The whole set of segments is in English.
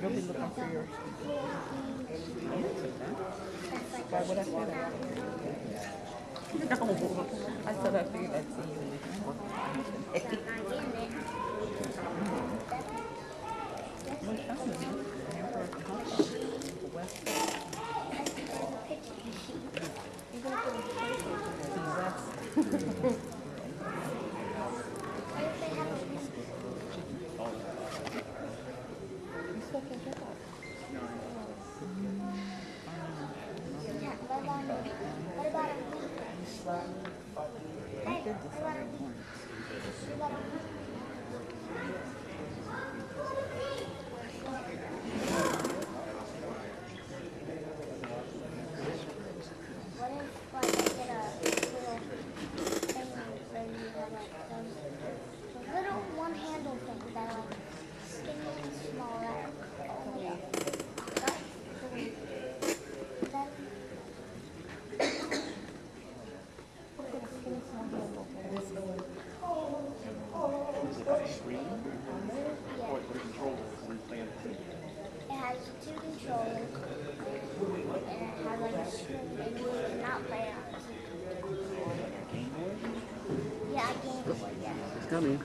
You'll be looking for your. Why would I say that? No, I said I figured I'd see you in the What time is it? West. It's coming.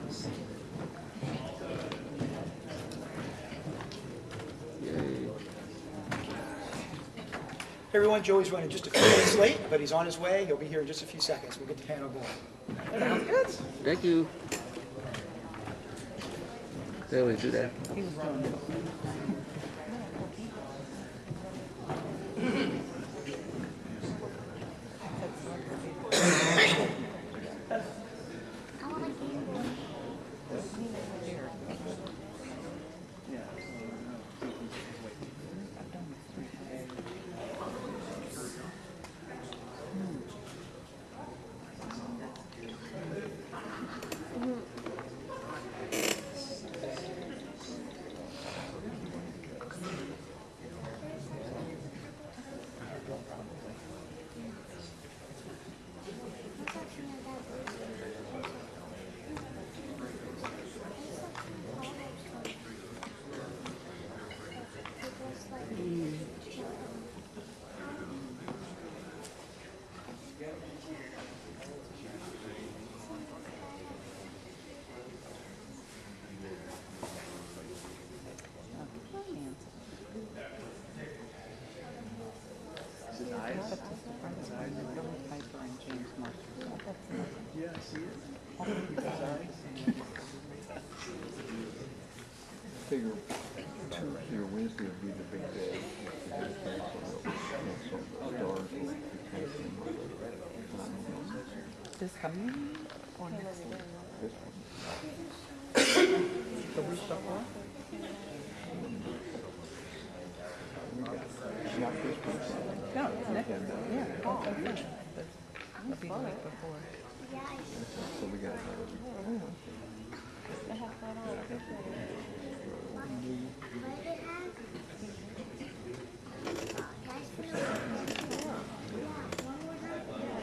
Yay. Hey everyone, Joey's running just a few minutes late, but he's on his way. He'll be here in just a few seconds. We'll get the panel going. Sounds good. Thank you. They always do that. Figure Tuesday or Wednesday would be the big day. This coming or next week? This The week before? Not this week. No, it's next. Yeah, that'll be the week before. So we got another week.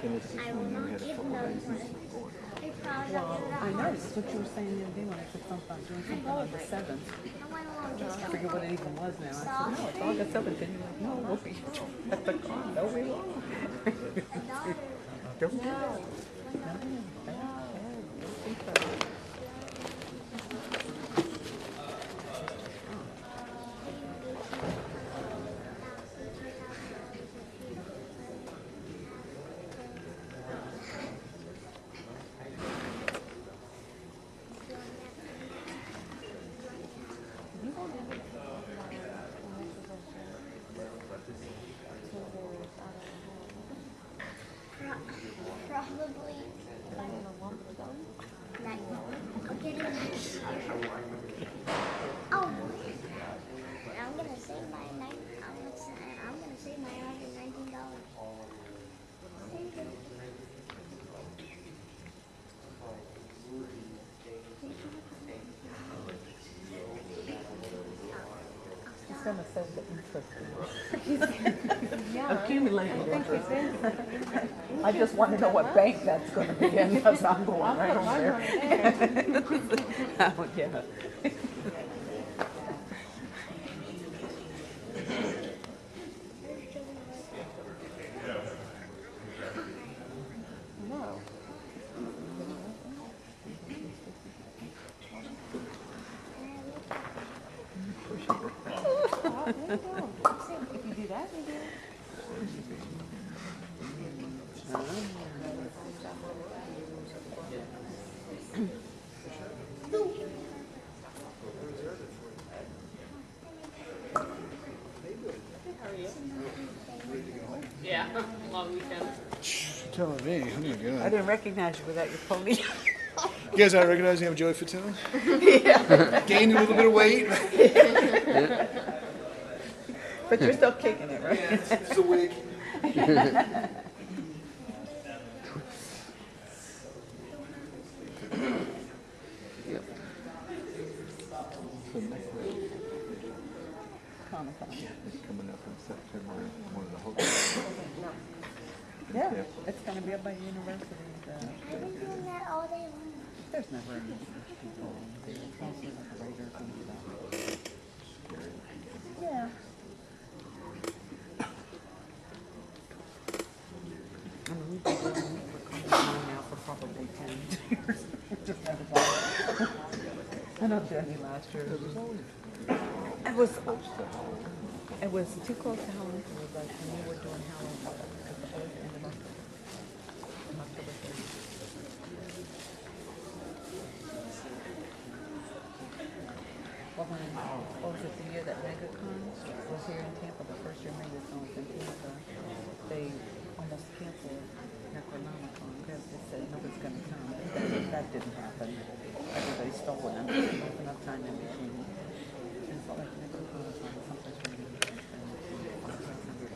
Tennessee, when you had a couple days going. I know, that's what you were saying the other day when I said something about doing something on the 7th. I forget what it even was now. I said, no, it's August 7th. And you're like, no, we'll be at the car. No, we won't. Don't do that. Probably I'll get it next year. Oh, I'm gonna save my I'm gonna save my $119. He's gonna save the interest. Accumulated interest. I just want to know what bank that's going to be in because I'm going right on there. Oh, yeah. If you do that, you do. Yeah, long weekend. Telling me, I'm I good. didn't recognize you without your pony. You guys not recognizing I'm Joey Fatone? Yeah. Gained a little bit of weight. But you're still kicking it, right? It's a wig. Yep. The necklace Comic-Con. is coming up in September. One of the hotels. Yeah, it's going to be up by the university. I've been doing that all day long. There's never any people there. It's mostly like the writers and stuff. Yeah. I mean, we've been doing it for Comic-Con now for probably 10 years. Just never done it. I know Jenny last year. It was too close to Halloween. It was like when we were doing Halloween at the old end of October 30th. Well, when, what was it, the year that MegaCon was here in Tampa, the first year MegaCon was in Tampa, they almost canceled Necronomicon because they said nobody's going to come. That didn't happen. Everybody stole it. There wasn't enough time in between. And so like Necronomicon was someplace where you could spend 500.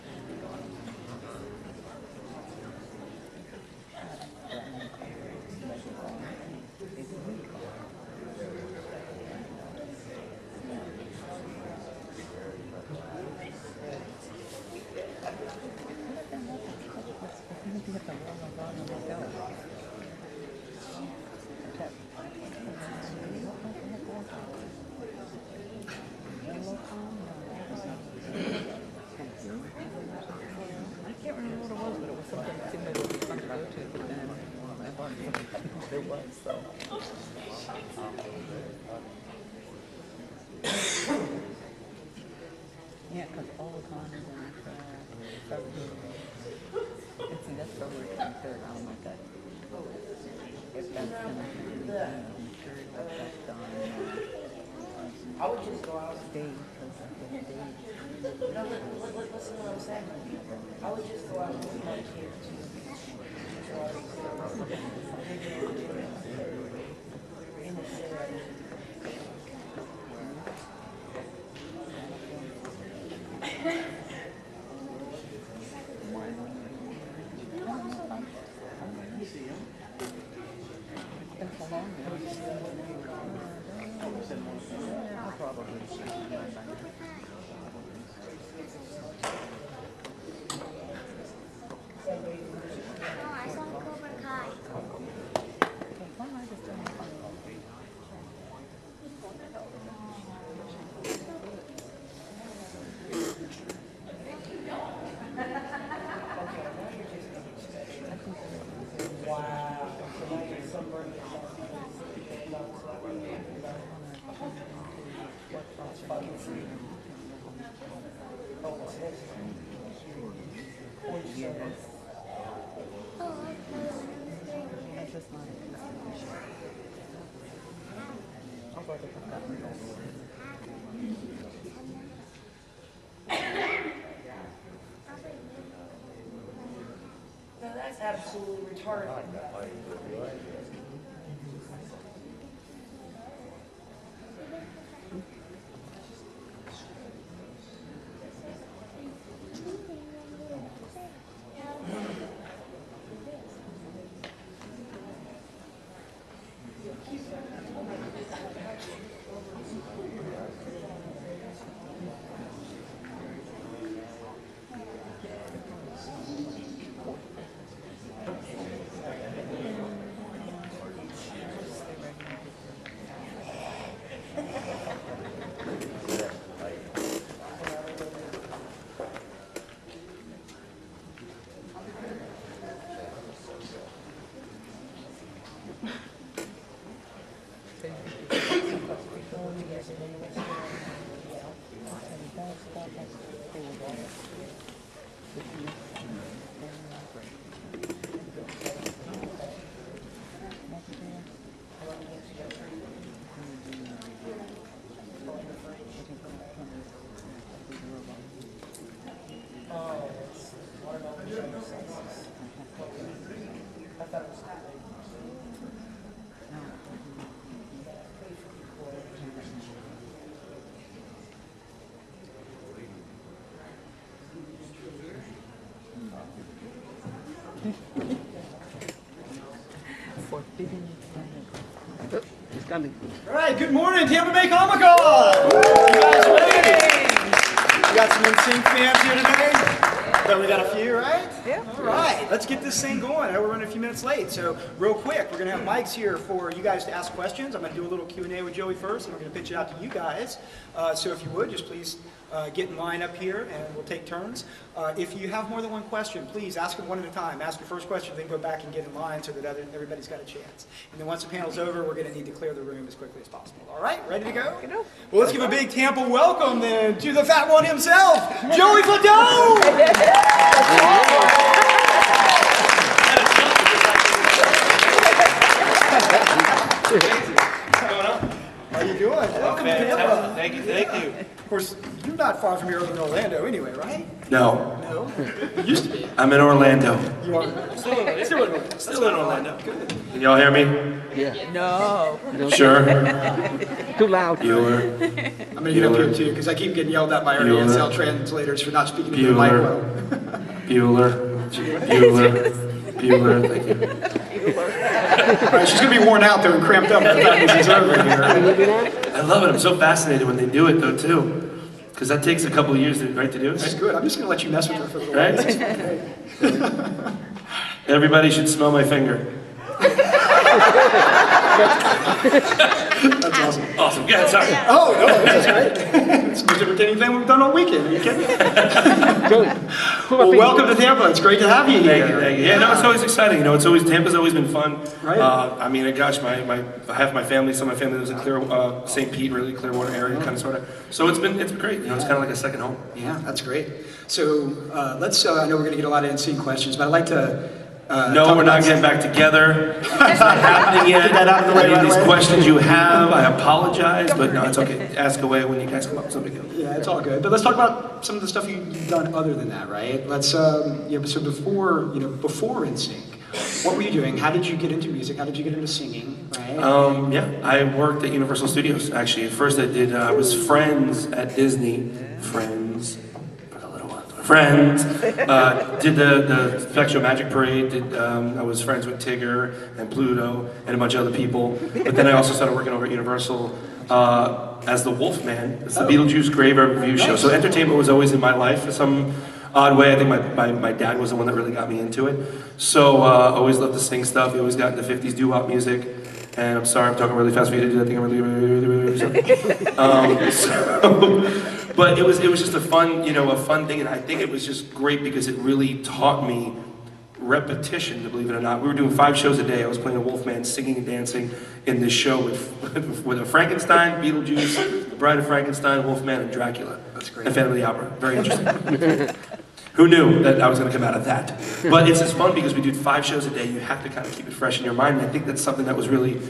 I can't remember what it was, but it was something that seemed like it would be fun to go to, but then I thought it was, so. Yeah, because all the time is in February. And see, that's February 23rd. I don't know if that, if that's going to be material, if that's done. I would just go out. Stay, because of the day. No, listen to what I'm saying. I would just go out with my kids. In the city. It's a long one. Yeah, I'll probably see you right back. No, I saw Cobra Kai. Why am I just doing fun? Wow. So now you're sunburned. It's just not a issue. I'll go to the No, that's absolutely retarded. Forbidden Oh, he's coming. All right, good morning, Tampa Bay Comic Con! You guys ready? We got some NSYNC fans here today. Bet we got a few, right? Yeah. All right, let's get this thing going. I know we're running a few minutes late, so real quick, we're going to have mics here for you guys to ask questions. I'm going to do a little Q&A with Joey first, and we're going to pitch it out to you guys. So if you would, just please get in line up here, and we'll take turns. If you have more than one question, please ask them one at a time. Ask your first question, then go back and get in line so that everybody's got a chance. And then once the panel's over, we're going to need to clear the room as quickly as possible. All right, ready to go? Well, let's give a big Tampa welcome then to the fat one himself, Joey Fatone! How you doing? Welcome to Tampa. Thank you, thank you. Of course, you're not far from here in Orlando anyway, right? No, No? You used to be. I'm in Orlando. You are Still in Orlando. Can y'all hear me? Yeah. No. Sure. Too loud. Bueller. I'm going to get up here too, because I keep getting yelled at by our Bueller. ASL translators for not speaking to the mic well. Bueller. Bueller. Thank you. All right, she's going to be worn out though and cramped up by the time this is over here. I love it. I'm so fascinated when they do it though too, because that takes a couple of years to do That's it. good. I'm just going to let you mess with her for the Right? rest. Everybody should smell my finger. That's awesome. Awesome. Yeah, sorry. Oh, no, that's great. It's the most entertaining thing we've done all weekend. Are you kidding me? Well, welcome to Tampa. It's great to have you here. Thank you, thank you. Yeah, no, it's always exciting. You know, Tampa's always been fun. Right. I mean, gosh, half my family, some of my family lives in St. Pete, really Clearwater area, kind of sort of. So it's been great. You know, it's kind of like a second home. Yeah, that's great. So let's. I know we're going to get a lot of NSYNC questions, but I'd like to. No, we're not getting back together. It's not happening yet. Get that out of the way Any of right these away. questions you have, I apologize, but no, it's okay. Ask away when you guys come up. It's no big deal. Yeah, it's all good. But let's talk about some of the stuff you've done other than that, right? Let's. So before NSYNC, what were you doing? How did you get into music? How did you get into singing? Right? Yeah, I worked at Universal Studios actually. At first, I was Friends at Disney. Friends. Friends, did the Spectral Magic Parade, I was friends with Tigger and Pluto and a bunch of other people, but then I also started working over at Universal as the Wolfman. It's the Beetlejuice Grave Review show, so entertainment was always in my life in some odd way. I think my dad was the one that really got me into it, so always loved to sing stuff. He always got into 50s doo-wop music. And I'm sorry, I'm talking really fast for you to do that thing. I'm really sorry. But it was just a fun thing, and I think it was just great because it really taught me repetition, to believe it or not. We were doing 5 shows a day. I was playing a Wolfman, singing and dancing in this show with a Frankenstein, Beetlejuice, The Bride of Frankenstein, Wolfman, and Dracula. That's great. And Phantom of the Opera. Very interesting. Who knew that I was going to come out of that? But it's just fun because we did 5 shows a day. You have to kind of keep it fresh in your mind. And I think that's something that was really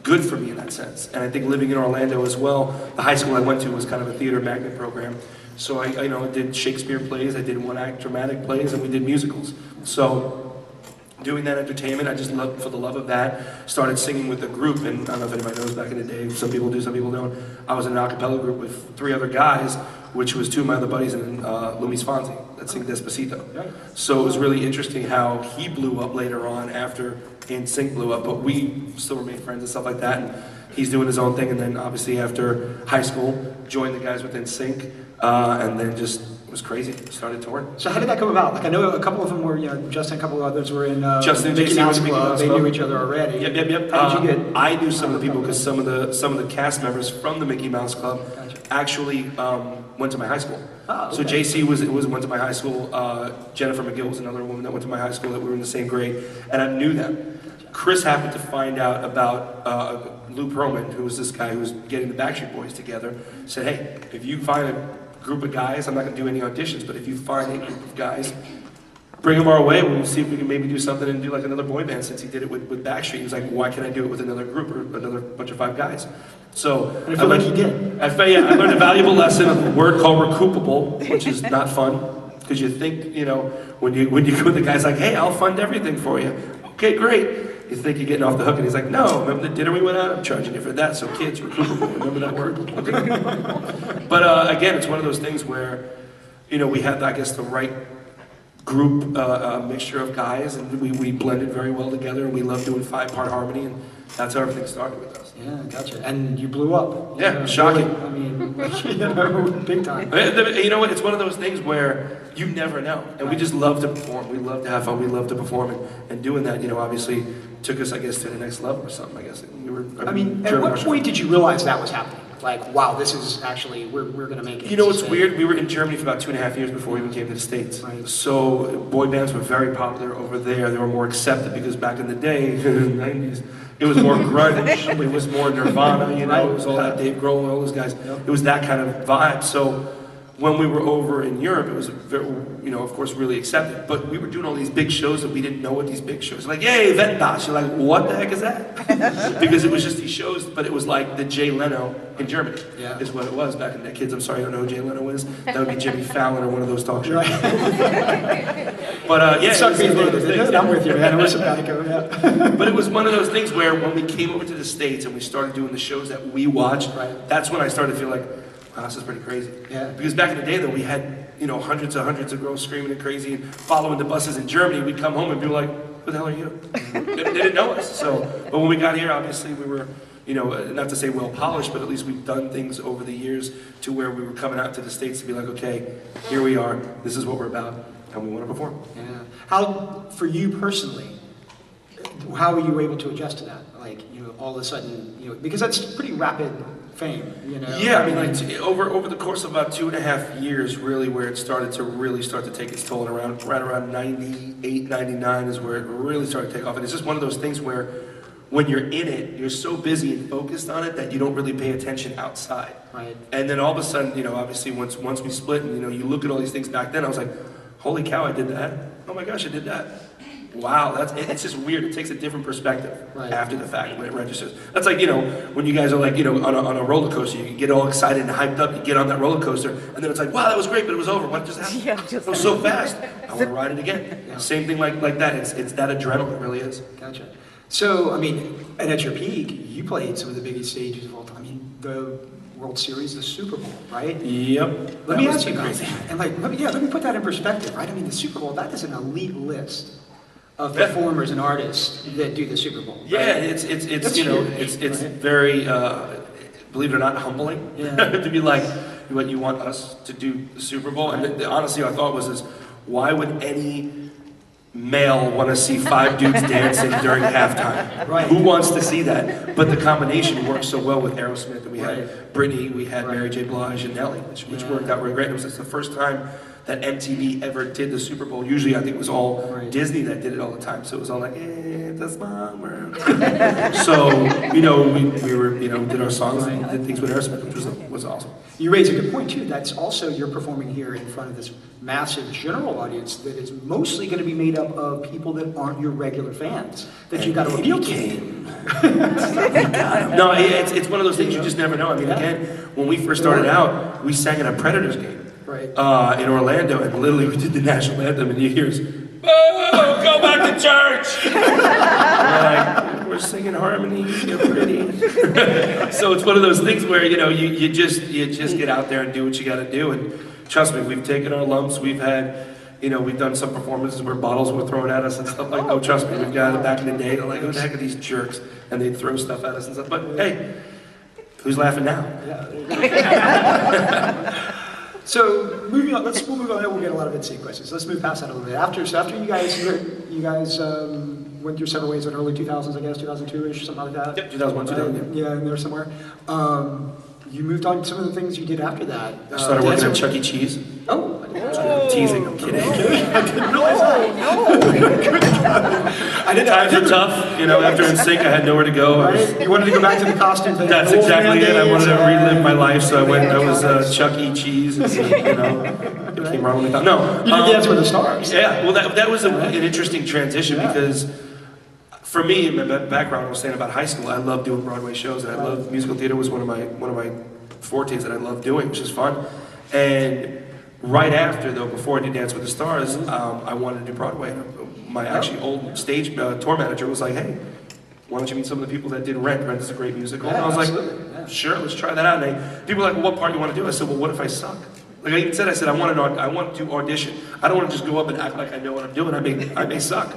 good for me in that sense. And I think living in Orlando as well, the high school I went to was kind of a theater magnet program. So I did Shakespeare plays, I did one-act dramatic plays, and we did musicals. So doing that entertainment, I just loved, for the love of that, started singing with a group. And I don't know if anybody knows, back in the day, some people do, some people don't. I was in an a cappella group with 3 other guys, which was 2 of my other buddies and Luis Fonsi, that sing Despacito. So it was really interesting how he blew up later on after NSYNC blew up, but we still remain friends and stuff like that. And he's doing his own thing, and then obviously after high school, joined the guys with NSYNC, and then just it was crazy. Started touring. So how did that come about? Like I know a couple of them were, Justin, a couple of others were in Justin and Mickey JC Mouse was Mickey Club. Mouse They Club. knew each other already. Yep. How did you get? I knew some of the people because some of the cast members from the Mickey Mouse Club actually went to my high school. Oh, okay. So JC went to my high school. Jennifer McGill was another woman that went to my high school that we were in the same grade, and I knew them. Chris happened to find out about Lou Pearlman, who was this guy who was getting the Backstreet Boys together. Said, hey, if you find a group of guys, I'm not going to do any auditions, but if you find a group of guys, bring them our way. We'll see if we can maybe do something and do like another boy band, since he did it with Backstreet. He was like, why can't I do it with another group or another bunch of 5 guys? So And I feel like he did. I learned a valuable lesson of a word called recoupable, which is not fun, because you think, when you go, the guy's like, hey, I'll fund everything for you. Okay, great. You think you're getting off the hook, and he's like, no, remember the dinner we went out? I'm charging you for that, so kids, recoupable, remember that word? Okay. But again, it's one of those things where, we had, I guess, the right group, mixture of guys, and we blended very well together, and we loved doing 5-part harmony, and that's how everything started with us. Yeah, gotcha. And you blew up. Yeah, shocking. Really, I mean, you know, big time. You know what? It's one of those things where you never know, and we just love to perform. We love to have fun. We love to perform, and doing that, you know, obviously took us, I guess, to the next level or something. I guess we were. I mean, at what point did you realize that was happening? Like, wow, this is actually, we're going to make it. You know, it's weird. We were in Germany for about 2.5 years before we even came to the States. Right. So boy bands were very popular over there. They were more accepted because back in the day, in the 90s, it was more grunge. It was more Nirvana, you know, it was all that Dave Grohl and all those guys. It was that kind of vibe. So when we were over in Europe, it was, very, you know, of course, really accepted. But we were doing all these big shows that we didn't know what these big shows. Like, yay, Wettbass. You're like, what the heck is that? Because it was just these shows, but it was like the Jay Leno in Germany, is what it was back in the day. Kids, I'm sorry, I don't know who Jay Leno is. That would be Jimmy Fallon or one of those talk shows. But yeah, I'm with you, man. It was simpatico, yeah. But it was one of those things where when we came over to the States and we started doing the shows that we watched, that's when I started to feel like, wow, this is pretty crazy. Yeah. Because back in the day, though, we had, you know, hundreds of girls screaming and crazy and following the buses in Germany. We'd come home and be like, who the hell are you? They didn't know us. So, but when we got here, obviously we were, you know, not to say well polished, but at least we've done things over the years to where we were coming out to the States to be like, okay, here we are. This is what we're about, and we want to perform. Yeah. How, for you personally, how were you able to adjust to that? Like, you know, all of a sudden, you know, because that's pretty rapid fame, you know? Yeah, I mean, like, over the course of about 2.5 years, really, where it started to take its toll, and right around 98, 99 is where it really started to take off. And it's just one of those things where when you're in it, you're so busy and focused on it that you don't really pay attention outside. Right. And then all of a sudden, you know, obviously once we split, and you know, you look at all these things back then, I was like, holy cow, I did that. Oh my gosh, I did that. Wow, it's just weird. It takes a different perspective after the fact when it registers. That's like, you know, when you guys are like, you know, on a roller coaster, you get all excited and hyped up, you get on that roller coaster, and then it's like, wow, that was great, but it was over. What just happened? It was so fast. I want to ride it again. Yeah. Same thing like that. It's that adrenaline, it really is. Gotcha. So, I mean, and at your peak, you played some of the biggest stages of all time. I mean, the World Series, the Super Bowl, right? Yep. Let me ask you about that. And like, let me put that in perspective, right? I mean, the Super Bowl, that is an elite list of performers and artists that do the Super Bowl. Right? Yeah, it's you know, it's very, believe it or not, humbling to be like, what, you want us to do the Super Bowl? And honestly, our thought was, why would any male want to see 5 dudes dancing during halftime? Right. Who wants to see that? But the combination worked so well with Aerosmith, and we had Britney, we had Mary J. Blige, and Nelly, which worked out really great. It was the first time that MTV ever did the Super Bowl. Usually I think it was all Disney that did it all the time. So it was all like, that's my world. So, you know, we were, you know, did our songs and did things with Aerosmith, which was awesome. You raise a good point too. That's also, you're performing here in front of this massive general audience that is mostly going to be made up of people that aren't your regular fans, that you got to appeal to. No, it's one of those things you just never know. I mean, again, when we first started out, we sang at a Predators game. In Orlando, and literally we did the national anthem, and you hear us, "Oh, go back to church!" We're singing harmony, you're pretty. So it's one of those things where, you know, you just get out there and do what you got to do. And trust me, we've taken our lumps. We've had, you know, we've done some performances where bottles were thrown at us and stuff like. Oh, trust me, we've got it back in the day. They're like, who the heck are these jerks? And they'd throw stuff at us and stuff. But hey, who's laughing now? So moving on, we'll move on. We'll get a lot of NC questions. Let's move past that a little bit. After you guys went through several ways in early 2000s, I guess 2002ish, something like that. Yep, 2001, 2000. Yeah, in there somewhere. You moved on to some of the things you did after that. I started working at Chuck E. Cheese. Oh. I'm teasing, I'm kidding. Times were tough, you know, after NSYNC I had nowhere to go. You wanted to go back to the costume thing. That's exactly it, I wanted to relive my life, so I was Chuck E. Cheese, and, you know, became Ronald McDonald. No. You did Dance with the Stars. Yeah, well that was an interesting transition because for me, in my background, I was saying about high school, I loved doing Broadway shows, and I loved musical theater was one of my fortes that I loved doing, which is fun. And right after, though, before I did Dance with the Stars, I wanted to do Broadway. My actually old stage tour manager was like, hey, why don't you meet some of the people that did Rent? Rent is a great musical. And I was like, sure, let's try that out. And people were like, well, what part do you want to do? I said, well, what if I suck? Like I even said, I said, I want to audition. I don't want to just go up and act like I know what I'm doing. I may suck.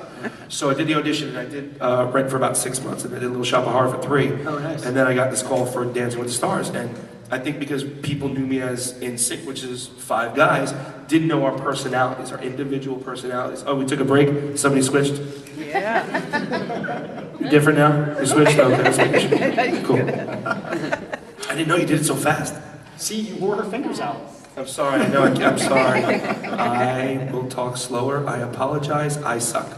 So I did the audition, and I did Rent for about 6 months, and I did a little Shop of Horror for 3. Oh, nice. And then I got this call for Dancing with the Stars, and I think because people knew me as In Sync, which is 5 guys, didn't know our personalities, our individual personalities. Oh, we took a break. Somebody switched. Yeah. You're different now? You switched? Okay, that's good. Cool. I didn't know you did it so fast. See, you wore her fingers out. I'm sorry, I know, I'm sorry. I will talk slower. I apologize. I suck.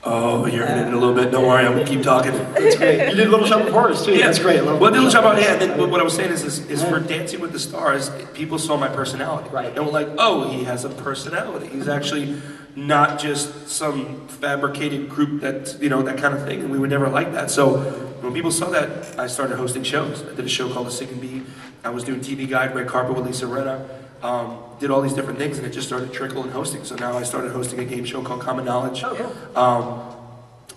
Oh, you're in it a little bit. Don't worry, I'm gonna keep talking. That's great. You did Little Shop of Horrors too. Yeah, That's great. Well, Little Shop of Horrors. Yeah, and then what I was saying is for Dancing with the Stars, people saw my personality. Right. And were like, oh, he has a personality. He's actually not just some fabricated group that, you know, that kind of thing. And we were never like that. So when people saw that, I started hosting shows. I did a show called The Sick and Bee. I was doing TV Guide, Red Carpet with Lisa Rinna. Did all these different things, and it just started trickling hosting. So now I started hosting a game show called Common Knowledge.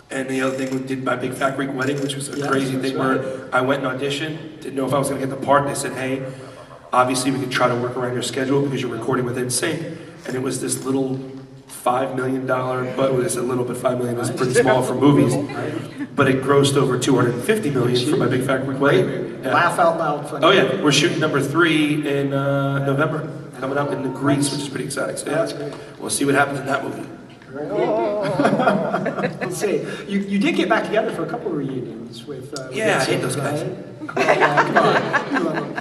And the other thing, we did my Big Fat Greek Wedding, which was a crazy thing where I went and auditioned, didn't know if I was going to get the part. They said, hey, obviously we can try to work around your schedule because you're recording with NSYNC. And it was this little $5 million, but it's a little bit, $5 million is pretty small for movies. But it grossed over $250 million for my Big Fat Greek Wedding. Yeah. Laugh out loud funny. Oh yeah, we're shooting number 3 in November, coming up in Greece, which is pretty exciting. So yeah, That's great. We'll see what happens in that movie. Let's see. You did get back together for a couple of reunions with. Yeah, I hate those guys. Come on.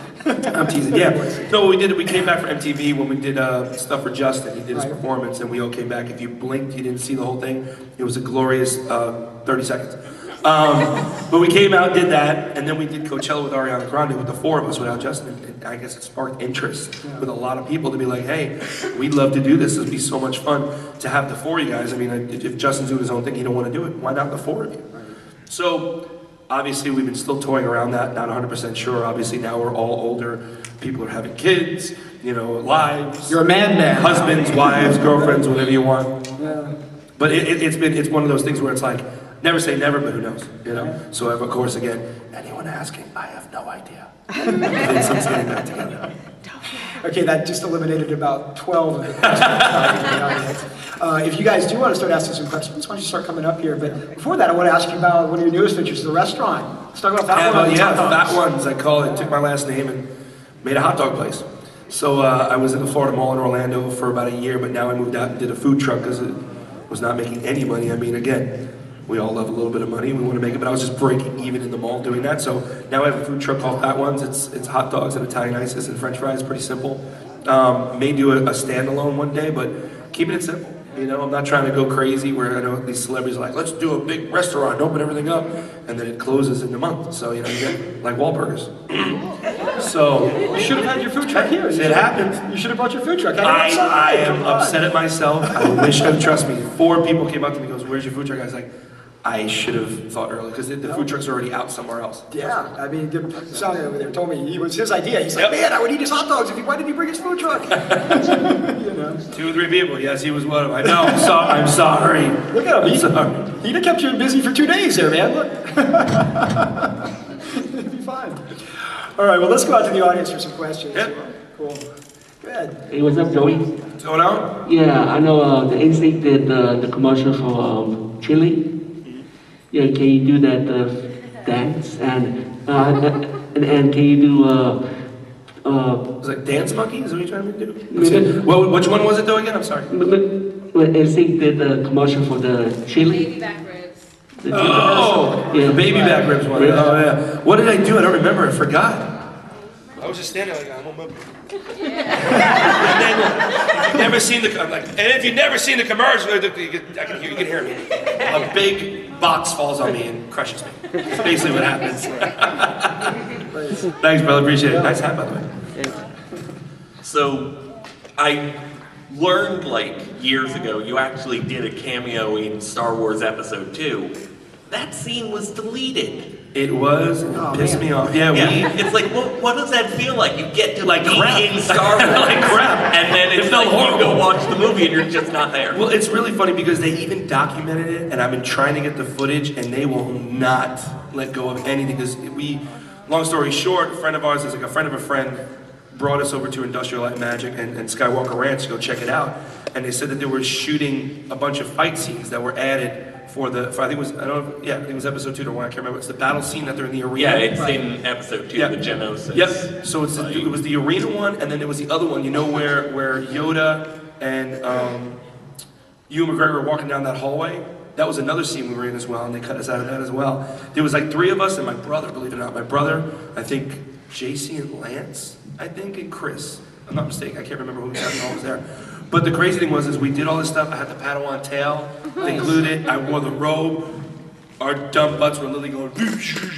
I'm teasing. Yeah. No, what we did, we came back for MTV when we did stuff for Justin. He did his performance, and we all came back. If you blinked, you didn't see the whole thing. It was a glorious 30 seconds. But we came out, did that, and then we did Coachella with Ariana Grande with the 4 of us without Justin. And I guess it sparked interest with a lot of people to be like, hey, we'd love to do this. It'd be so much fun to have the 4 of you guys. I mean, if Justin's doing his own thing, he don't want to do it. Why not the 4 of you? So obviously we've been still toying around that, not 100% sure. Obviously now we're all older. People are having kids, you know, lives. You're a man now. Husbands, wives, girlfriends, whatever you want. Yeah. But it's one of those things where it's like, never say never, but who knows, you know? So of course, again, anyone asking, I have no idea. Then someone's getting back together. Okay, that just eliminated about 12 of the questions. If you guys do want to start asking some questions, why don't you start coming up here? But before that, I want to ask you about one of your newest ventures, the restaurant. Let's talk about that one. Yeah, Fat Ones, I call it. Took my last name and made a hot dog place. So I was in the Florida Mall in Orlando for about a year, but now I moved out and did a food truck because it was not making any money. I mean, again, we all love a little bit of money. We want to make it, but I was just breaking even in the mall doing that. So now I have a food truck called Fat Ones. It's hot dogs and Italian ices and French fries. Pretty simple. May do a standalone one day, but keeping it simple. You know, I'm not trying to go crazy where I know these celebrities are like, let's do a big restaurant, open everything up, and then it closes in a month. So, you know, you get like Wahlburgers. So You should have had your food truck here. it happens. You should have brought your food truck. I am upset at myself. I wish I trust me. 4 people came up to me and goes, where's your food truck? I was like, I should have thought earlier because the food truck's already out somewhere else. Yeah, I mean, the Sonny over there told me it was his idea. He's like, man, I would eat his hot dogs. Why did he bring his food truck? You know. 2 or 3 people. Yes, he was one of them. I know. I'm sorry. Look at him. Sorry. He'd have kept you busy for 2 days there, man. Look. It'd be fine. All right, well, let's go out to the audience for some questions. Yep. Cool. Go ahead. Hey, what's up, Joey? What's going on? Yeah, I know the NSYNC did the commercial for Chile. Yeah, can you do that dance and can you do Was it Dance Monkeys? Is what you're trying to do? Which one was it though again? I'm sorry. when NSYNC did the commercial for the Chile? Baby back ribs. Yeah. The baby back ribs one. Yeah. Oh yeah. What did I do? I don't remember. I forgot. I was just standing like, I'm on my... And then, you've never seen the... I'm like, and if you've never seen the commercial, you can hear me. A big box falls on me and crushes me. That's basically what happens. Thanks, brother. Appreciate it. Nice hat, by the way. So, I learned like years ago, you actually did a cameo in Star Wars Episode 2. That scene was deleted. It was, and it pissed me off. Yeah, It's like, what does that feel like? You get to Like be crap. in Star Wars, Like crap. and then it's felt like you go horrible. watch the movie and you're just not there. Well, it's really funny because they even documented it, and I've been trying to get the footage, and they will not let go of anything because long story short, a friend of ours is like a friend of a friend brought us over to Industrial Light and Magic and Skywalker Ranch to go check it out. And they said that they were shooting a bunch of fight scenes that were added for I think it was, I don't know, I think it was episode 2 or 1, I can't remember. It's the battle scene that they're in the arena. Yeah, it's in episode 2, the Geonosis. Yep, so it was the arena one, and then there was the other one, where Yoda and Ewan McGregor were walking down that hallway. That was another scene we were in as well, and they cut us out of that as well. There was like 3 of us and my brother, believe it or not. My brother, I think JC and Lance, I think, and Chris. I'm not mistaken, I can't remember who was there. But the crazy thing was, we did all this stuff. I had the Padawan tail, they glued it, I wore the robe. Our dumb butts were literally going,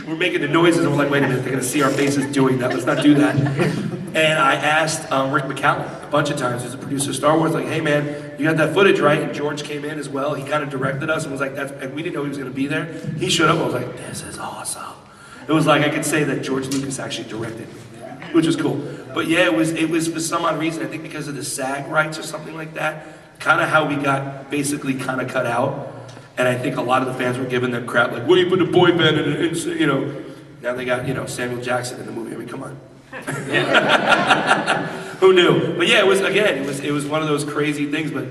we're making the noises, and we're like, wait a minute, they're gonna see our faces doing that, let's not do that. And I asked Rick McCallum a bunch of times, who's a producer of Star Wars, like, hey man, you got that footage, right? And George came in as well, he kind of directed us and was like, and we didn't know he was gonna be there. He showed up, I was like, this is awesome. It was like, I could say that George Lucas actually directed, which was cool. But yeah, it was for some odd reason, I think because of the SAG rights or something like that, kind of how we got basically kind of cut out. And I think a lot of the fans were giving them crap, like, what do you put a boy band in, now they got, Samuel Jackson in the movie, I mean, come on. Who knew? But yeah, it was one of those crazy things, but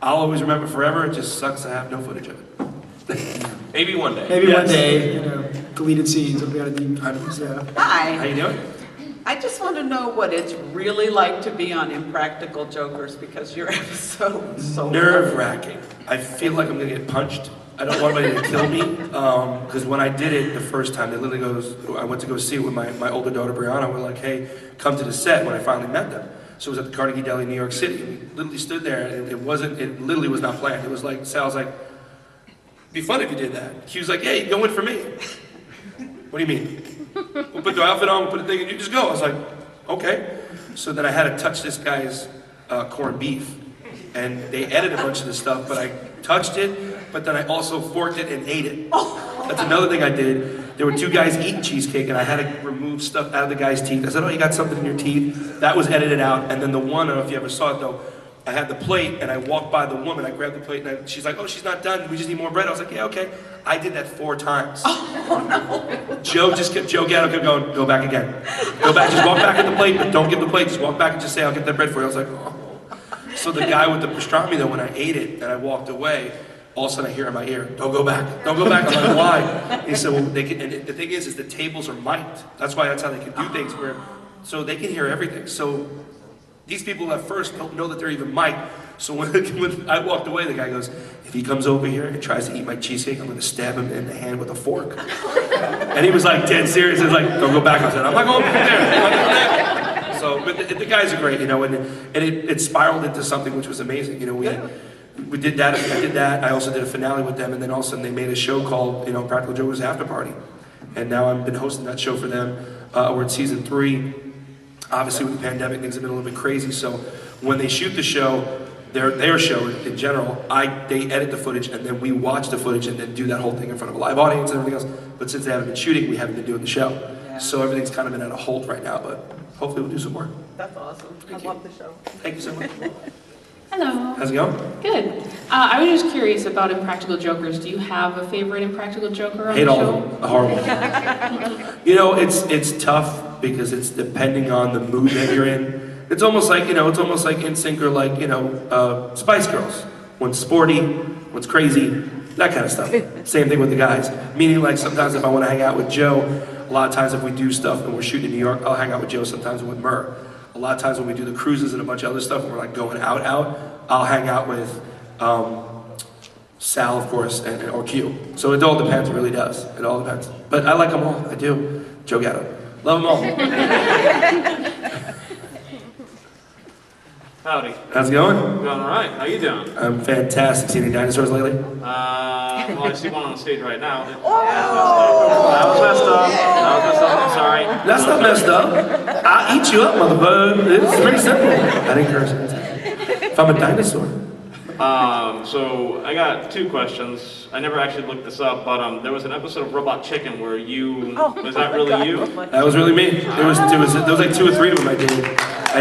I'll always remember forever, it just sucks I have no footage of it. Maybe one day. Maybe one day, deleted scenes will be out of the Hi. How you doing? I just want to know what it's really like to be on Impractical Jokers because your episode was so nerve-wracking. I feel like I'm gonna get punched. I don't want anybody to kill me because when I did it the first time, they literally I went to go see it with my older daughter Brianna. We're like, hey, come to the set when I finally met them. So it was at the Carnegie Deli, New York City. And we literally stood there, and it literally was not planned. It was like Sal's like, it'd be fun if you did that. He was like, hey, go in for me. What do you mean? We'll put the outfit on, we'll put the thing, and you just go. I was like, okay. So then I had to touch this guy's corned beef, and they edited a bunch of this stuff, but I touched it, but then I also forked it and ate it. That's another thing I did. There were 2 guys eating cheesecake, and I had to remove stuff out of the guy's teeth. I said, oh, you got something in your teeth? That was edited out, and then the one, I don't know if you ever saw it though, I had the plate, and I walked by the woman, I grabbed the plate, and she's like, oh, she's not done, we just need more bread. I was like, yeah, okay. I did that 4 times. Oh, no. Joe Gatto kept going, go back again. Go back, just walk back at the plate, but don't give the plate, just walk back and just say, I'll get that bread for you. I was like, oh. So the guy with the pastrami though, when I ate it, and I walked away, all of a sudden I hear in my ear, don't go back, don't go back. I'm like, why? He said, well, and the thing is the tables are mic'd. That's why that's how they can do things, so they can hear everything. So these people at first don't know that they're even mic'd. So when I walked away, the guy goes, if he comes over here and tries to eat my cheesecake, I'm going to stab him in the hand with a fork. And he was like dead serious. He was like, don't go back. I said, I'm not going back there. I'm not going there. So, but the guys are great, and it spiraled into something which was amazing. We did that, I did that. I also did a finale with them, and then all of a sudden they made a show called, Practical Jokers After Party. And now I've been hosting that show for them. We're in season 3. Obviously with the pandemic, things have been a little bit crazy. So when they shoot the show, their show in general, they edit the footage and then we watch the footage and then do that whole thing in front of a live audience and everything else. But since they haven't been shooting, we haven't been doing the show. Yeah. So everything's kind of been at a halt right now, but hopefully we'll do some more. That's awesome. I love the show. Thank you so much. Hello. How's it going? Good. I was just curious about Impractical Jokers. Do you have a favorite Impractical Joker on Hate the all show? of them. Horrible. It's tough because it's depending on the mood that you're in. It's almost like, NSYNC or like, Spice Girls. One's sporty, one's crazy, that kind of stuff. Same thing with the guys. Meaning like sometimes if I want to hang out with Joe, a lot of times if we do stuff and we're shooting in New York, I'll hang out with Joe sometimes with Murr. A lot of times when we do the cruises and a bunch of other stuff and we're like going out, I'll hang out with Sal, of course, or Q. So it all depends, it really does. It all depends. But I like them all, I do. Joe Gatto. Love them all. Howdy. How's it going? Going all right. How you doing? I'm fantastic. Seen any dinosaurs lately? Well, I see one on the stage right now. That was messed up. That was messed up. I'm sorry. That's not messed up. I'll eat you up, motherfucker. It's pretty simple. I didn't curse. If I'm a dinosaur. So I got 2 questions. I never actually looked this up, but there was an episode of Robot Chicken where was that really you? That was really me. There was like 2 or 3 of them I did. I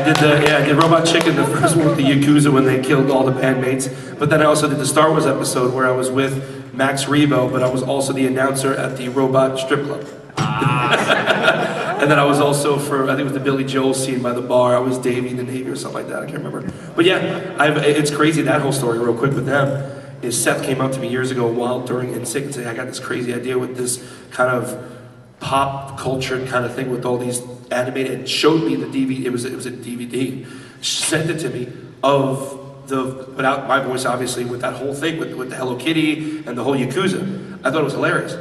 did Robot Chicken, the first one with the Yakuza when they killed all the bandmates. But then I also did the Star Wars episode where I was with Max Rebo, but I was also the announcer at the Robot Strip Club. And then I was also for, I think it was the Billy Joel scene by the bar. I was Davey the Navy or something like that, I can't remember. But yeah, it's crazy, that whole story real quick with them, is Seth came up to me years ago while during NSYNC and said, I got this crazy idea with this kind of pop culture kind of thing with all these animated, and showed me the DVD, it was a DVD, sent it to me of without my voice obviously, with that whole thing, with the Hello Kitty and the whole Yakuza. I thought it was hilarious.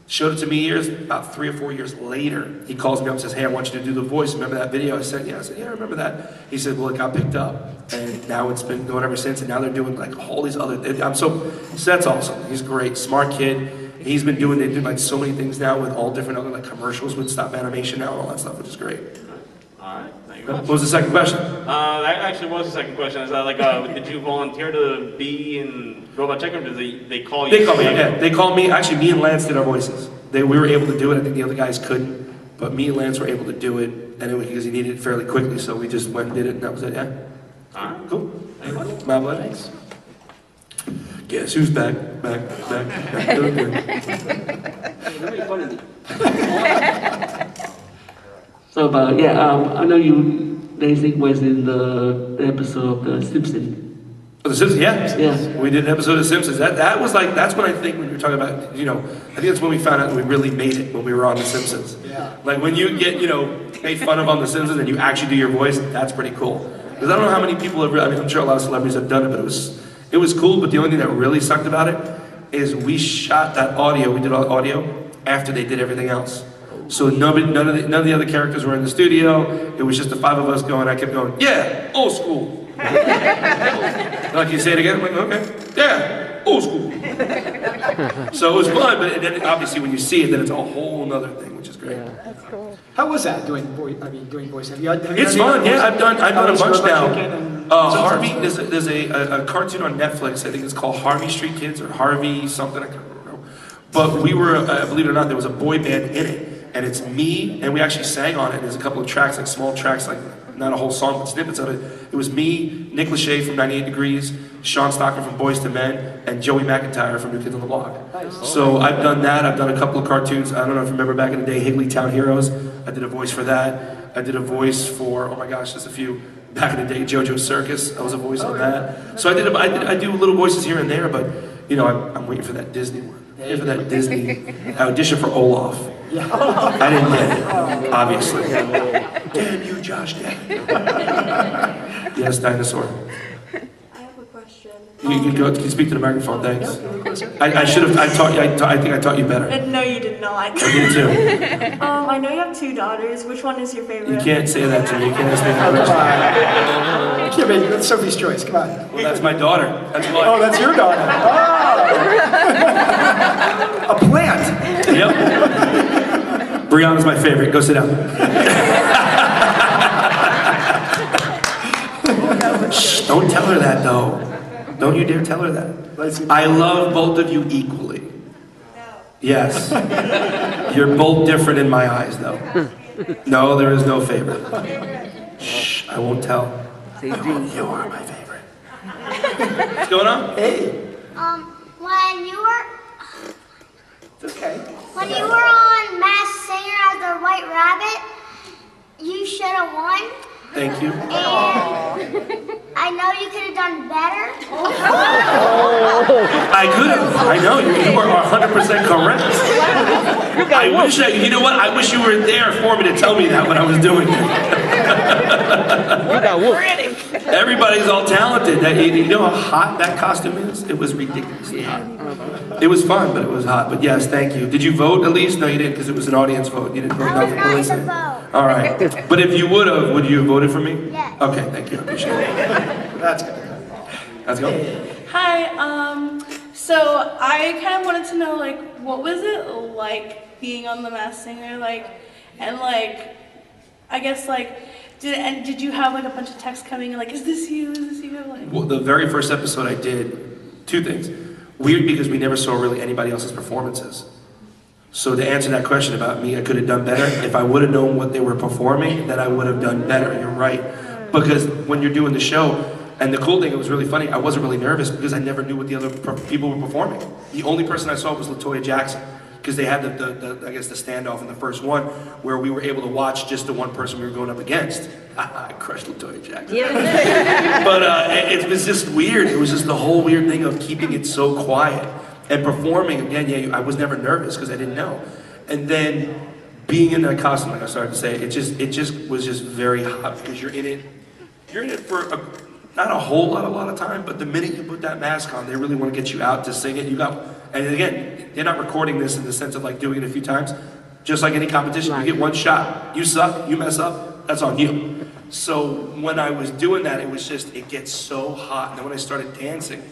Showed it to me about 3 or 4 years later. He calls me up and says, hey, I want you to do the voice. Remember that video? I said, yeah. I said, yeah, I remember that. He said, well, it got picked up. And now it's been going ever since. And now they're doing like all these other, so that's awesome. He's great, smart kid. He's been doing, they do like so many things now with all different other like commercials with stop animation now and all that stuff, which is great. All right, thank you. What was the second question? That actually was the second question. Is that like, did you volunteer to be in Robot Chicken, or did they call you? They called me, yeah. They called me. Actually, me and Lance did our voices. We were able to do it. I think the other guys couldn't, but me and Lance were able to do it anyway because he needed it fairly quickly. So we just went and did it, and that was it. Yeah. All right, cool. My blood. Thanks. Guess who's back? So, but yeah, I know NSYNC was in the episode of The Simpsons. Oh, The Simpsons, yeah. Yeah. We did an episode of The Simpsons. That was like, that's when I think when you're talking about, I think that's when we found out we really made it when we were on The Simpsons. Yeah. Like when you get, made fun of on The Simpsons and you actually do your voice, that's pretty cool. Because I don't know how many people have, I'm sure a lot of celebrities have done it, but it was cool, but the only thing that really sucked about it is we shot that audio, we did all audio after they did everything else. So none of the other characters were in the studio. It was just the 5 of us going. I kept going, yeah, old school. Like you say it again, I'm like, okay, yeah, old school. So it was fun, but then obviously when you see it, then it's a whole nother thing, which is great. Yeah, that's cool. How was that doing voice? Doing voice. Have you it's fun. Yeah, I've done a bunch now. Harvey, Chicken there's a cartoon on Netflix. I think it's called Harvey Street Kids or Harvey something. I don't know. But we were, believe it or not, there was a boy band in it. And it's me, and we actually sang on it. There's a couple of tracks, like small tracks, like not a whole song, but snippets of it. It was me, Nick Lachey from 98 Degrees, Sean Stockman from Boyz II Men, and Joey McIntyre from New Kids on the Block. So I've done that. I've done a couple of cartoons. I don't know if you remember back in the day, Higglytown Heroes. I did a voice for that. I did a voice for, oh my gosh, just a few. Back in the day, JoJo's Circus. I was a voice on that. So I do little voices here and there, but I'm waiting for that Disney one. Waiting for that Disney audition for Olaf. Yeah. I didn't get it, obviously. Damn you, Josh. Yes, dinosaur. I have a question. You can speak to the microphone, thanks. I should have, I think I taught you better. No, you did not. I did too. I know you have 2 daughters. Which one is your favorite? You can't say that to me. You can't ask me that question. Yeah, baby, that's Sophie's choice. Come on. Well, that's my daughter. That's why. Oh, that's your daughter. Oh. A plant. Yep. Brianna's my favorite. Go sit down. Shh, don't tell her that though. Don't you dare tell her that. I love both of you equally. Yes. You're both different in my eyes though. No, there is no favorite. Shh, I won't tell. You are my favorite. What's going on? Hey. When you were... It's okay. When you were on Masked Singer as the White Rabbit, you should have won. Thank you. And I know you could have done better. I could have. I know. You are 100% correct. I wish you know what? I wish you were there for me to tell me that when I was doing it. You got whooped. Everybody's all talented. You know how hot that costume is? It was ridiculously hot. It was fun, but it was hot. But yes, thank you. Did you vote at least? No, you didn't, because it was an audience vote. You didn't vote. I was not in the vote. All right. But if you would have, would you have voted for me? Yes. Okay, thank you. I appreciate it. That's good. Let's go. Hi, so I kind of wanted to know, like, what was it like being on The Masked Singer, and I guess, did you have, a bunch of texts coming in, is this you, Well, the very first episode I did, 2 things. Weird because we never saw really anybody else's performances. So to answer that question about me, I could have done better. If I would have known what they were performing, then I would have done better. You're right. Because when you're doing the show, And the cool thing, it was really funny, I wasn't really nervous because I never knew what the other people were performing. The only person I saw was LaToya Jackson, because they had I guess the standoff in the first one, where we were able to watch just the one person we were going up against. I crushed LaToya Jackson. But it was just weird. It was just the whole weird thing of keeping it so quiet. And performing, again, yeah, I was never nervous because I didn't know. And then being in that costume, like I started to say, it just was just very hot because you're in it for not a lot of time, but the minute you put that mask on, they really want to get you out to sing it. And again, they're not recording this in the sense of like doing it a few times. Just like any competition, you get one shot. You suck, you mess up, that's on you. So when I was doing that, it gets so hot. And then when I started dancing,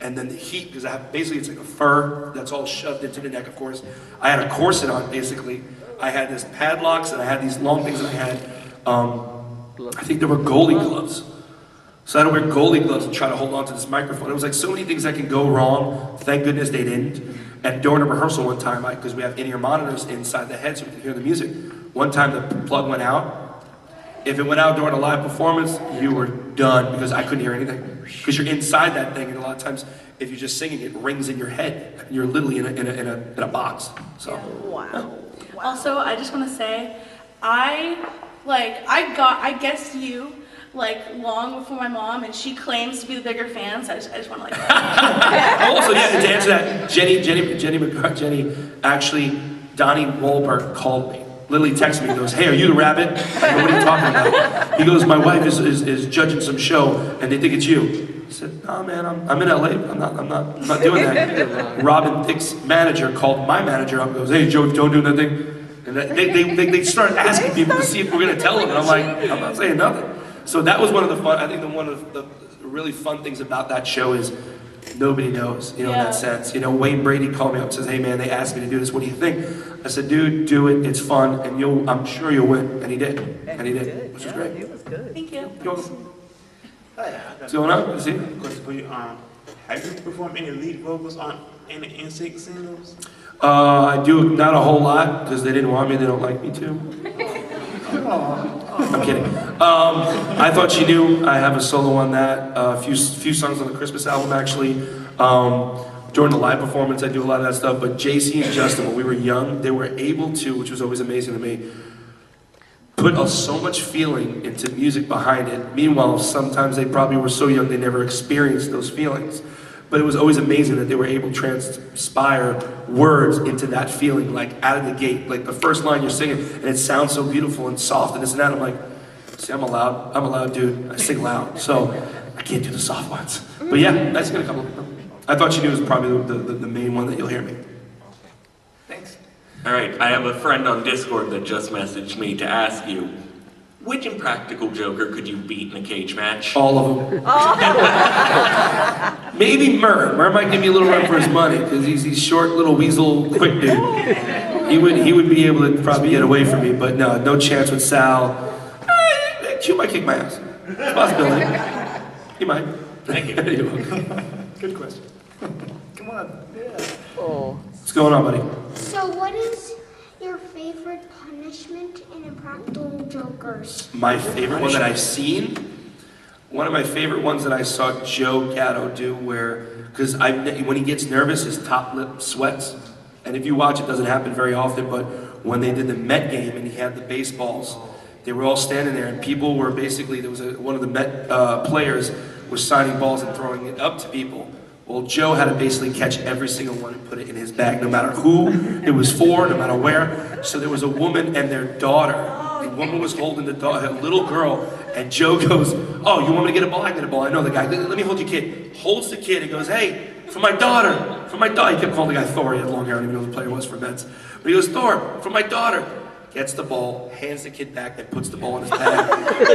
and then the heat, because basically it's like a fur that's all shoved into the neck, of course. I had a corset on, basically. I had this padlocks, and I had these long things, and I had, I think they were goalie gloves. So I had to wear goalie gloves and try to hold on to this microphone. It was like so many things that can go wrong. Thank goodness they didn't. And during a rehearsal one time, because we have in-ear monitors inside the head so we can hear the music, one time the plug went out. If it went out during a live performance, you were done because I couldn't hear anything. Because you're inside that thing, and a lot of times, if you're just singing, it rings in your head. You're literally in a box. So. Wow. Also, I just want to say, I guessed you long before my mom, and she claims to be the bigger fan. So I just want to Also, yeah, to answer that, Jenny, actually, Donnie Wahlberg called me. Literally texted me, he goes, hey, are you the rabbit? I go, what are you talking about? He goes, my wife is judging some show, and they think it's you. I said, no, man, I'm in LA. I'm not doing that. Robin Thicke's manager called my manager up and goes, hey, Joe, don't do nothing. And they started asking people to see if we're going to tell them. And I'm like, I'm not saying nothing. So that was one of the really fun things about that show is nobody knows, in that sense. Wayne Brady called me up and says, hey man, they asked me to do this, what do you think? I said, dude, do it, it's fun, and I'm sure you'll win. And he did. And he did, which was great. He was good. Thank you. What's going on? See? Question for you. Have you performed any lead vocals on any NSYNC singles? I do not a whole lot, because they didn't want me, they don't like me to. I'm kidding. I Thought She Knew, I have a solo on that. A few songs on the Christmas album, actually. During the live performance, I do a lot of that stuff. But JC and Justin, when we were young, they were able to, which was always amazing to me, put so much feeling into music behind it. Meanwhile, sometimes they probably were so young they never experienced those feelings. But it was always amazing that they were able to transpire words into that feeling, like out of the gate. Like the first line you're singing, and it sounds so beautiful and soft and this and that. I'm like, see, I'm a loud dude. I sing loud, so I can't do the soft ones. But yeah, that's gonna come. I Thought She Knew was probably the main one that you'll hear me. Thanks. All right, I have a friend on Discord that just messaged me to ask you, which Impractical Joker could you beat in a cage match? All of them. Maybe Murr. Murr might give me a little run for his money because he's short, little weasel, quick dude. He would be able to probably get away from me, but no chance with Sal. Q might kick my ass. It's a possibility. He might. Thank you. You're welcome. Good question. Come on. Yeah. Oh. What's going on, buddy? So what is your favorite punishment in Impractical Jokers? My favorite one that I've seen? One of my favorite ones that I saw Joe Gatto do because when he gets nervous, his top lip sweats. And if you watch, it doesn't happen very often, but when they did the Met game and he had the baseballs, they were all standing there and people were basically, one of the Met players was signing balls and throwing it up to people. Well, Joe had to basically catch every single one and put it in his bag, no matter who it was for, no matter where. So there was a woman and their daughter. The woman was holding the daughter, a little girl, and Joe goes, oh, you want me to get a ball? I get a ball. I know the guy. Let me hold your kid. Holds the kid and goes, hey, for my daughter, for my daughter. He kept calling the guy Thor. He had long hair. I don't even know who the player was for Mets. But he goes, Thor, for my daughter. Gets the ball, hands the kid back, and puts the ball in his bag.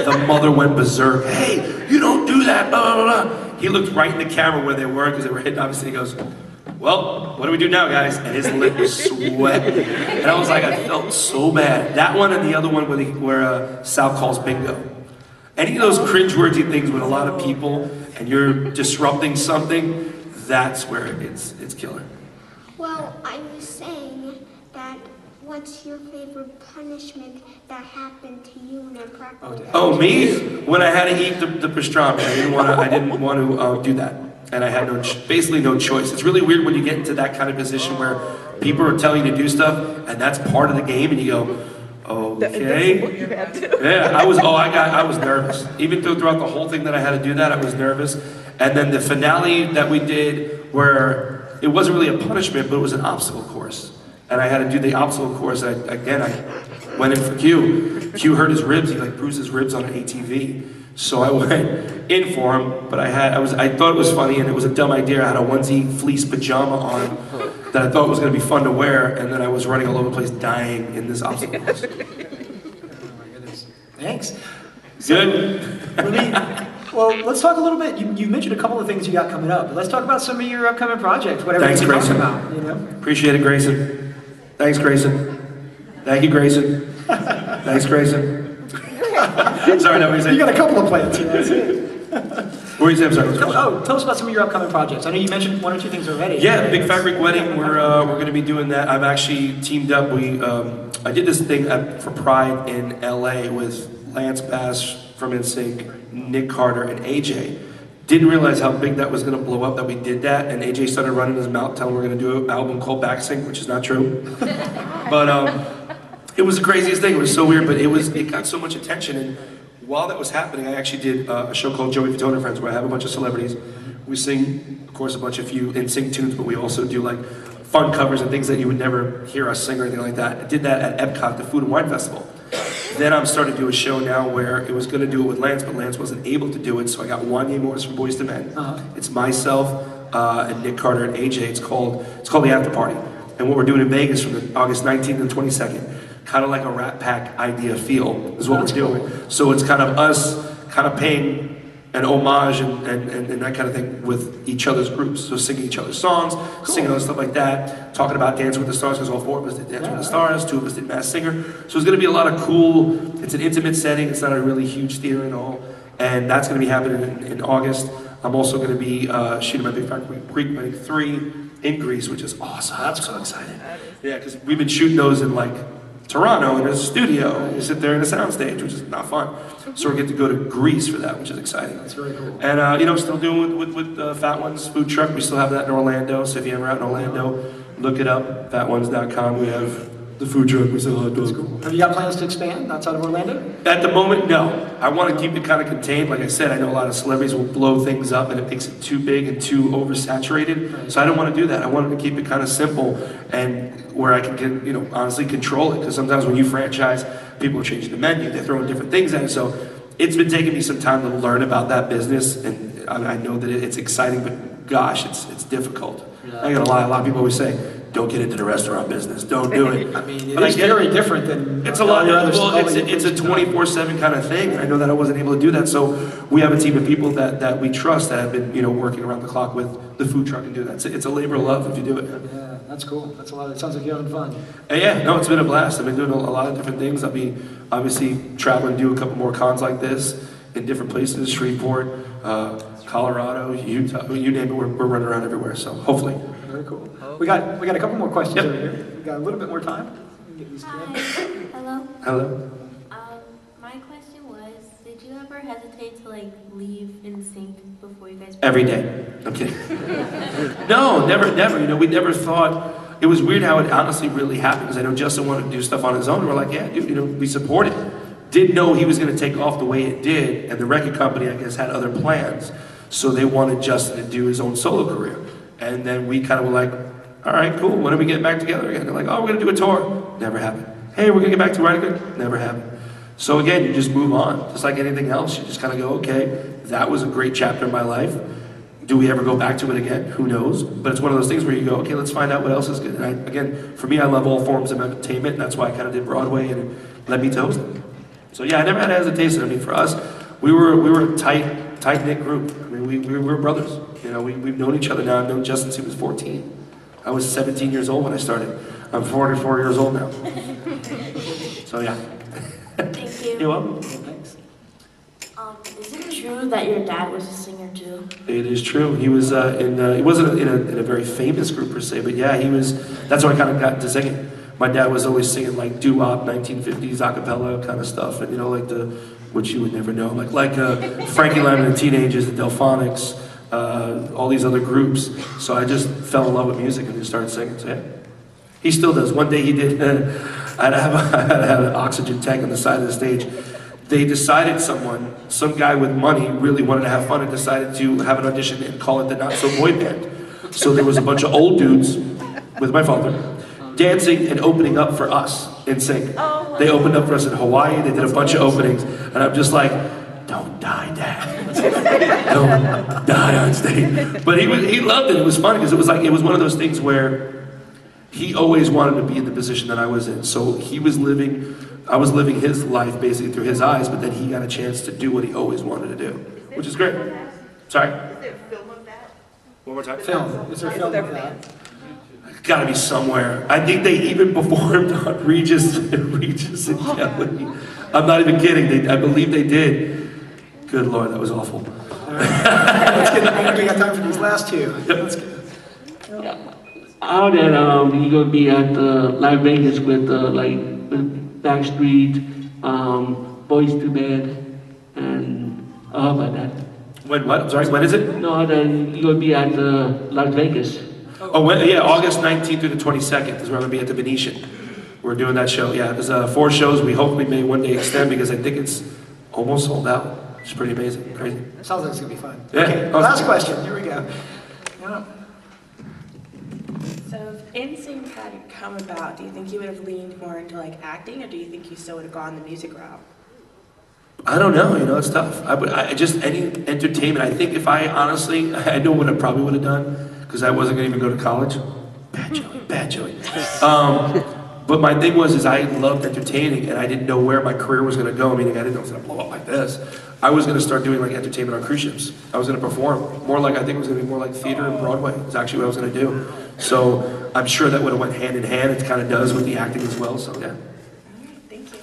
The mother went berserk. Hey, you don't do that, blah, blah, blah. He looked right in the camera where they were, because they were hitting, obviously. He goes, well, what do we do now, guys? And his lip was sweating. And I was like, I felt so bad. That one and the other one where Sal calls bingo. Any of those cringeworthy things with a lot of people, and you're disrupting something, that's where it's killer. Well, I was saying that what's your favorite punishment that happened to you in Impractical? Oh, me? When I had to eat the pastrami, I didn't want to do that, and I had basically no choice. It's really weird when you get into that kind of position where people are telling you to do stuff, and that's part of the game, and you go, okay. Yeah, I was nervous. Even throughout the whole thing that I had to do that, I was nervous. And then the finale that we did, where it wasn't really a punishment, but it was an obstacle course. And I had to do the obstacle course. I went in for Q. Q hurt his ribs. He like bruised his ribs on an ATV. So I went in for him, but I thought it was funny, and it was a dumb idea. I had a onesie fleece pajama on that I thought was going to be fun to wear, and then I was running all over the place dying in this obstacle course. Oh my goodness. Thanks. Good. Well, let's talk a little bit. You mentioned a couple of things you got coming up, but let's talk about some of your upcoming projects, whatever Thanks, you can Grayson. talk about, you know? Appreciate it, Grayson. Thanks, Grayson. Thank you, Grayson. Thanks, Grayson. Sorry, no, you got a couple of plans here. That's it. What were you saying? I'm sorry. Tell us about some of your upcoming projects. I know you mentioned one or two things already. Yeah, Big Fat Greek Wedding. We're going to be doing that. I've actually teamed up. I did this thing for Pride in LA with Lance Bass from NSYNC, Nick Carter, and AJ. Didn't realize how big that was going to blow up that we did that, and AJ started running his mouth telling we're going to do an album called Backsync, which is not true. But it was the craziest thing. It was so weird, but it got so much attention. And while that was happening, I actually did a show called Joey Fatone and Friends, where I have a bunch of celebrities. We sing, of course, a bunch of few NSYNC tunes, but we also do like fun covers and things that you would never hear us sing or anything like that. I did that at Epcot, the Food and Wine Festival. Then I'm starting to do a show now where it was going to do it with Lance, but Lance wasn't able to do it, so I got Wanye Morris from Boyz II Men. It's myself and Nick Carter and AJ. It's called The After Party. And what we're doing in Vegas from August 19th and 22nd, kind of like a Rat Pack idea feel is what we're doing. So it's kind of us kind of paying an homage and that kind of thing with each other's groups. So singing each other's songs, singing other stuff like that, talking about Dancing with the Stars, because all four of us did Dancing with the Stars, two of us did Masked Singer. So it's going to be a lot of cool, it's an intimate setting, it's not a really huge theater and all, and that's going to be happening in August. I'm also going to be shooting my Big Fat Greek Wedding 3 in Greece, which is awesome. I'm so excited. Yeah, because we've been shooting those in like Toronto in a studio. You sit there in a soundstage, which is not fun. So we get to go to Greece for that, which is exciting. That's very cool. And still doing with Fat Ones food truck. We still have that in Orlando. So if you're ever out in Orlando, look it up. FatOnes.com. We have the food truck. We sell hot dogs. Cool. Have you got plans to expand outside of Orlando? At the moment, no. I want to keep it kind of contained. Like I said, I know a lot of celebrities will blow things up and it makes it too big and too oversaturated. Right. So I don't want to do that. I wanted to keep it kind of simple and where I can, honestly control it. Because sometimes when you franchise, people are changing the menu, they're throwing different things at it. So it's been taking me some time to learn about that business, and I know that it's exciting, but gosh, it's difficult. Yeah. I ain't gonna lie, a lot of people always say, don't get into the restaurant business, don't do it. I mean, it's very different than it's a lot. Well, it's a 24/7 kind of thing, and I know that I wasn't able to do that. So we have a team of people that we trust that have been working around the clock with the food truck and do that. It's a labor of love if you do it. Yeah, that's cool. That's a lot. It sounds like you're having fun. Yeah, no, it's been a blast. I've been doing a lot of different things. I'll be obviously traveling to do a couple more cons like this in different places, Shreveport, Colorado, Utah, you name it. We're running around everywhere. So hopefully. Very cool. We got a couple more questions over here. We got a little bit more time. Hi. Hello. Hello. My question was, did you ever hesitate to leave NSYNC before you guys? Every day. I'm kidding. No, never. We never thought. It was weird how it honestly really happened, because I know Justin wanted to do stuff on his own. And we're like, yeah, dude, we support it. Didn't know he was going to take off the way it did, and the record company, I guess, had other plans. So they wanted Justin to do his own solo career. And then we kind of were like, all right, cool, when are we getting back together again? They're like, oh, we're going to do a tour. Never happened. Hey, we're going to get back to writing good. Never happened. So again, you just move on. Just like anything else, you just kind of go, okay, that was a great chapter in my life. Do we ever go back to it again? Who knows? But it's one of those things where you go, okay, let's find out what else is good. And again, for me, I love all forms of entertainment, and that's why I kind of did Broadway, and it led me to hosting. So yeah, I never had hesitation. I mean, for us, we were a tight-knit group. I mean, we were brothers. We've known each other now. I've known Justin since he was 14. I was 17 years old when I started. I'm 44 years old now. So yeah. Thank you. You're welcome. Thanks. Is it true that your dad was a singer too? It is true. He was he wasn't in a very famous group per se, but yeah, he was. That's how I kind of got into singing. my dad was always singing like doo-wop, 1950s acapella kind of stuff, and you know, like which you would never know, like Frankie Lyman and the Teenagers, the Delphonics, all these other groups. So I just fell in love with music and just started singing. So yeah, he still does. One day he did. I'd have an oxygen tank on the side of the stage. They decided some guy with money really wanted to have fun and decided to have an audition and call it the Not So Boy Band. So there was a bunch of old dudes with my father dancing and opening up for us in sync. They opened up for us in Hawaii. They did a bunch of openings, and I'm just like, don't die, Dad. Don't die on stage. But he loved it. It was funny because it was one of those things where he always wanted to be in the position that I was in. So I was living his life basically through his eyes, but then he got a chance to do what he always wanted to do, which is great. Sorry? Is there a film of that? One more time? Film. Is there a film of that? Gotta be somewhere. I think they even performed on Regis and Kelly. I'm not even kidding. I believe they did. Good Lord, that was awful. All right. We got time for these last two. Let's go. Out at you're gonna be at Las Vegas with with Backstreet, Boys to Bed, and how about that? When what? I'm sorry, when is it? No, then you're gonna be at Las Vegas. Oh, yeah, August 19th through the 22nd is where I'm gonna be at the Venetian. We're doing that show. Yeah, there's 4 shows. We hopefully may one day extend because I think it's almost sold out. It's pretty amazing, crazy. Sounds like it's gonna be fun. Yeah. Okay, last question. Here we go. Yeah. So if NSYNC hadn't come about, do you think you would have leaned more into like acting, or do you think you still would have gone the music route? I don't know, it's tough. I just, any entertainment, I think if I honestly, I know what I probably would have done, because I wasn't gonna even go to college. Bad Joey. But my thing was, I loved entertaining, and I didn't know where my career was gonna go, meaning I didn't know it was gonna blow up like this. I was gonna start doing like entertainment on cruise ships. I was gonna perform, I think it was gonna be more like theater and Broadway. It's actually what I was gonna do. So I'm sure that would have went hand in hand. It kind of does with the acting as well, so yeah.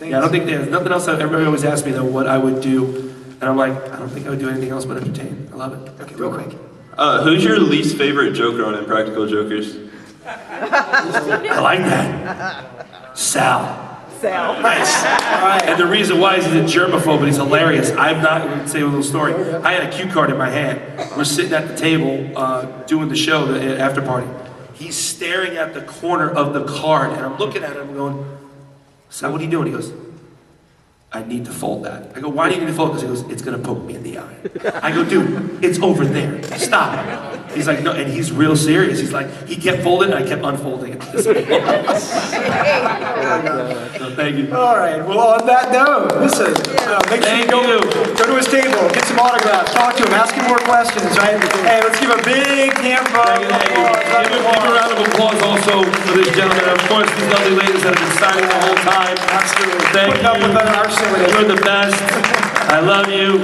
Yeah, I don't think there's nothing else. Everybody always asks me though what I would do, and I'm like, I don't think I would do anything else but entertain. I love it. Okay, real quick. Who's your least favorite Joker on Impractical Jokers? I like that. Sal. Nice. All right. And the reason why is he's a germaphobe, but he's hilarious. I'm not going to say a little story. I had a cue card in my hand. We're sitting at the table doing the show, the after party. He's staring at the corner of the card, and I'm looking at him going, Sal, what are you doing? He goes, I need to fold that. I go, why do you need to fold this? He goes, it's going to poke me in the eye. I go, dude, it's over there. Stop it. He's like, no, and he's real serious. He's like, he kept folding, and I kept unfolding it. So thank you. All right, well, on that note, listen, make sure you go to his table, get some autographs, talk to him, ask him more questions, right? Hey, let's give a big Tampa applause. Give a round of applause also for this gentleman. And of course, these lovely ladies that have been signing the whole time. Absolutely. Thank Putting up with our silliness. You're the best. I love you.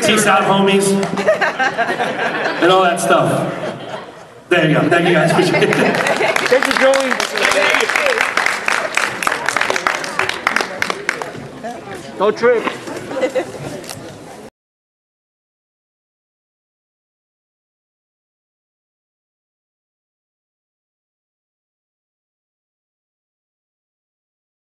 Peace out, homies. And all that stuff. There you go. Thank you guys. Appreciate it. Thank you, Joey. Go Trip.